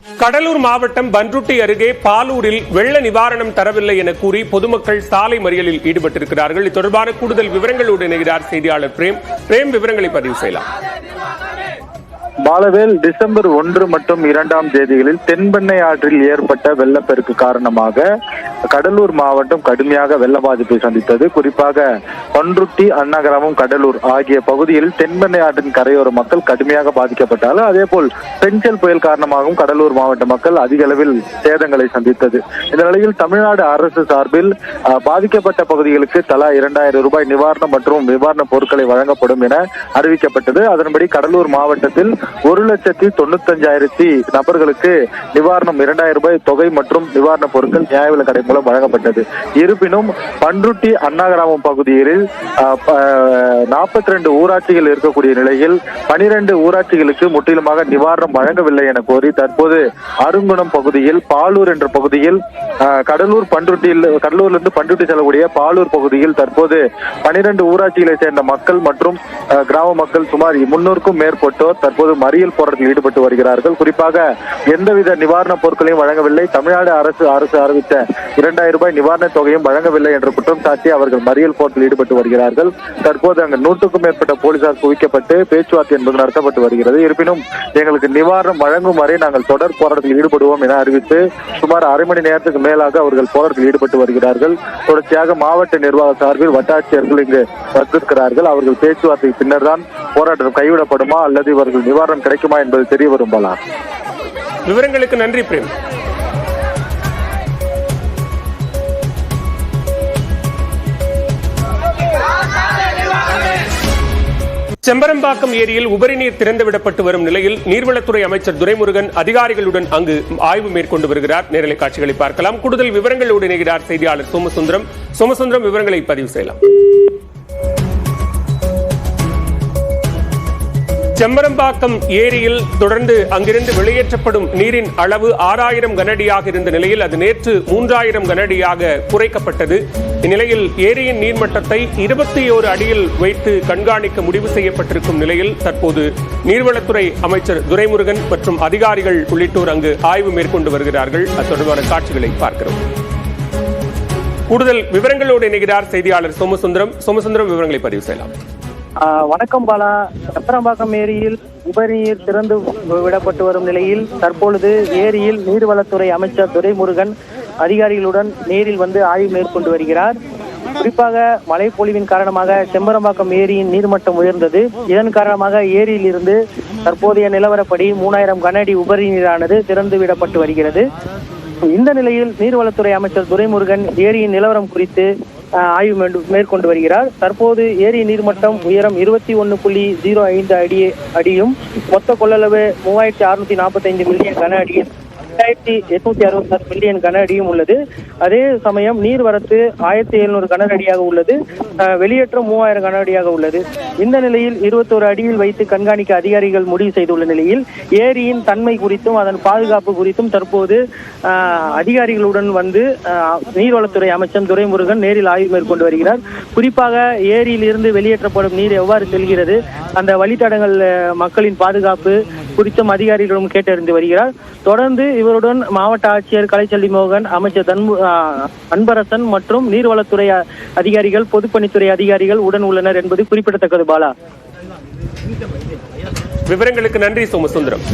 கடலூர் மாவட்டம் பன்ருட்டி அருகே பாலூரில் வெள்ள நிவாரணம் தரவில்லை என கூறி பொதுமக்கள் சாலை மறியலில் ஈடுபட்டிருக்கிறார்கள். இது தொடர்பான கூடுதல் விவரங்களோடு இணைகிறார் செய்தியாளர் பிரேம். விவரங்களை பதிவு செய்யலாம். பாலவேல், டிசம்பர் 1 மற்றும் 2ஆம் தேதிகளில் தென்பெண்ணை ஆற்றில் ஏற்பட்ட வெள்ளப்பெருக்கு காரணமாக கடலூர் மாவட்டம் கடுமையாக வெள்ள பாதிப்பை சந்தித்தது. குறிப்பாக பன்ருட்டி, அன்னகிராமம், கடலூர் ஆகிய பகுதியில் தென்பெண்ணை ஆற்றின் கரையோர மக்கள் கடுமையாக பாதிக்கப்பட்டார்கள். அதேபோல் பெஞ்சல் புயல் காரணமாகவும் கடலூர் மாவட்ட மக்கள் அதிக அளவில் சேதங்களை சந்தித்தது. இந்த நிலையில் தமிழ்நாடு அரசு சார்பில் பாதிக்கப்பட்ட பகுதிகளுக்கு தலா 2000 ரூபாய் நிவாரணம் மற்றும் நிவாரணப் பொருட்களை வழங்கப்படும் என அறிவிக்கப்பட்டது. அதன்படி கடலூர் மாவட்டத்தில் 1,95,000 நபர்களுக்கு நிவாரணம் 2000 ரூபாய் தொகை மற்றும் நிவாரணப் பொருட்கள் நியாய விலைக் கடை மூலம் வழங்கப்பட்டது. இருப்பினும் பன்ருட்டி, அன்னகிராமம் பகுதியில் 42 ஊராட்சிகள் இருக்கக்கூடிய நிலையில் 12 ஊராட்சிகளுக்கு முற்றிலுமாக நிவாரணம் வழங்கவில்லை என கோரி தற்போது அருங்குணம் பகுதியில் பாலூர் என்ற பகுதியில் கடலூரிலிருந்து பன்ருட்டி செல்லக்கூடிய பாலூர் பகுதியில் தற்போது 12 ஊராட்சிகளை சேர்ந்த மக்கள் மற்றும் கிராம மக்கள் சுமார் 300க்கும் மேற்பட்டோர் தற்போது மறியல் போராட்டத்தில் ஈடுபட்டு வருகிறார்கள். குறிப்பாக எந்தவித நிவாரணப் பொருட்களையும் வழங்கவில்லை, தமிழ்நாடு அரசு அறிவித்த 2000 ரூபாய் நிவாரணத் தொகையும் வழங்கவில்லை என்ற குற்றம் சாட்டி அவர்கள் மறியல் போராட்டத்தில் ஈடுபட்டு வருகிறார்கள். தற்போது அங்கு 100க்கும் மேற்பட்ட போலீசார் குவிக்கப்பட்டு பேச்சுவார்த்தை என்பது நடத்தப்பட்டு வருகிறது. இருப்பினும் எங்களுக்கு நிவாரணம் வழங்கும் வரை நாங்கள் தொடர் போராட்டத்தில் ஈடுபடுவோம் என அறிவித்து சுமார் அரை மணி நேரத்துக்கு மேலாக அவர்கள் போராட்டத்தில் ஈடுபட்டு வருகிறார்கள். தொடர்ச்சியாக மாவட்ட நிர்வாக சார்பில் வட்டாட்சியர்கள் இங்கு வந்திருக்கிறார்கள். அவர்கள் பேச்சுவார்த்தைக்கு பின்னர் தான் போராட்டம் கைவிடப்படுமா அல்லது இவர்கள் நிவாரணம் கிடைக்குமா என்பது தெரிய வரும். பாலா, விவரங்களுக்கு நன்றி பிரேம். செம்பரம்பாக்கம் ஏரியில் உபரி நீர் திறந்துவிடப்பட்டு வரும் நிலையில் நீர்வளத்துறை அமைச்சர் துரைமுருகன் அதிகாரிகளுடன் அங்கு ஆய்வு மேற்கொண்டு வருகிறார். நேரலை காட்சிகளை பார்க்கலாம். கூடுதல் விவரங்களோடு இணைகிறார் செய்தியாளர் சோமசுந்தரம். விவரங்களை பதிவு செய்யலாம். செம்பரம்பாக்கம் ஏரியில் தொடர்ந்து அங்கிருந்து வெளியேற்றப்படும் நீரின் அளவு 6000 கனஅடியாக இருந்த நிலையில் அது நேற்று 3000 கனஅடியாக குறைக்கப்பட்டது. இந்நிலையில் ஏரியின் நீர்மட்டத்தை 21 அடியில் வைத்து கண்காணிக்க முடிவு செய்யப்பட்டிருக்கும் நிலையில் தற்போது நீர்வளத்துறை அமைச்சர் துரைமுருகன் மற்றும் அதிகாரிகள் உள்ளிட்டோர் அங்கு ஆய்வு மேற்கொண்டு வருகிறார்கள். அது தொடர்பான காட்சிகளை பார்க்கிறோம். கூடுதல் விவரங்களோடு இணைகிறார் செய்தியாளர் சோமசுந்தரம். விவரங்களை பதிவு செய்யலாம். வணக்கம் பாலா. செம்பரம்பாக்கம் ஏரியில் உபரி நீர் திறந்து விடப்பட்டு வரும் நிலையில் தற்பொழுது ஏரியில் நீர்வளத்துறை அமைச்சர் துரைமுருகன் அதிகாரிகளுடன் நேரில் வந்து ஆய்வு மேற்கொண்டு வருகிறார். குறிப்பாக மழை பொழிவின் காரணமாக செம்பரம்பாக்கம் ஏரியின் நீர்மட்டம் உயர்ந்தது. இதன் காரணமாக ஏரியில் இருந்து தற்போதைய நிலவரப்படி 3000 கனஅடி உபரி நீரானது திறந்து விடப்பட்டு வருகிறது. இந்த நிலையில் நீர்வளத்துறை அமைச்சர் துரைமுருகன் ஏரியின் நிலவரம் குறித்து ஆய்வு மேற்கொண்டு வருகிறார். தற்போது ஏரி நீர்மட்டம் உயரம் 21.05 அடியும் மொத்த கொள்ளளவு 3645 மில்லியன் கன அடியும் 2866 மில்லியன் கன அடியும் உள்ளது. அதே சமயம் நீர்வரத்து 1700 கன அடியாக உள்ளது. வெளியேற்றம் 3000 கன அடியாக உள்ளது. இந்த நிலையில் 21 அடியில் வைத்து கண்காணிக்க அதிகாரிகள் முடிவு செய்துள்ள நிலையில் ஏரியின் தன்மை குறித்தும் அதன் பாதுகாப்பு குறித்தும் தற்போது அதிகாரிகளுடன் வந்து நீர்வளத்துறை அமைச்சர் துரைமுருகன் நேரில் ஆய்வு மேற்கொண்டு வருகிறார். குறிப்பாக ஏரியில் இருந்து வெளியேற்றப்படும் நீர் எவ்வாறு செல்கிறது, அந்த வழித்தடங்கள் மக்களின் பாதுகாப்பு குறித்தும் அதிகாரிகளிடம் கேட்டறிந்து வருகிறார். தொடர்ந்து இவருடன் மாவட்ட ஆட்சியர் கலைச்செல்வி மோகன், அமைச்சர் அன்பரசன் மற்றும் நீர்வளத்துறை அதிகாரிகள், பொதுப்பணித்துறை அதிகாரிகள் உடன் உள்ளனர் என்பது குறிப்பிடத்தக்கது. பாலா, விவரங்களுக்கு நன்றி சோமசுந்தரம்.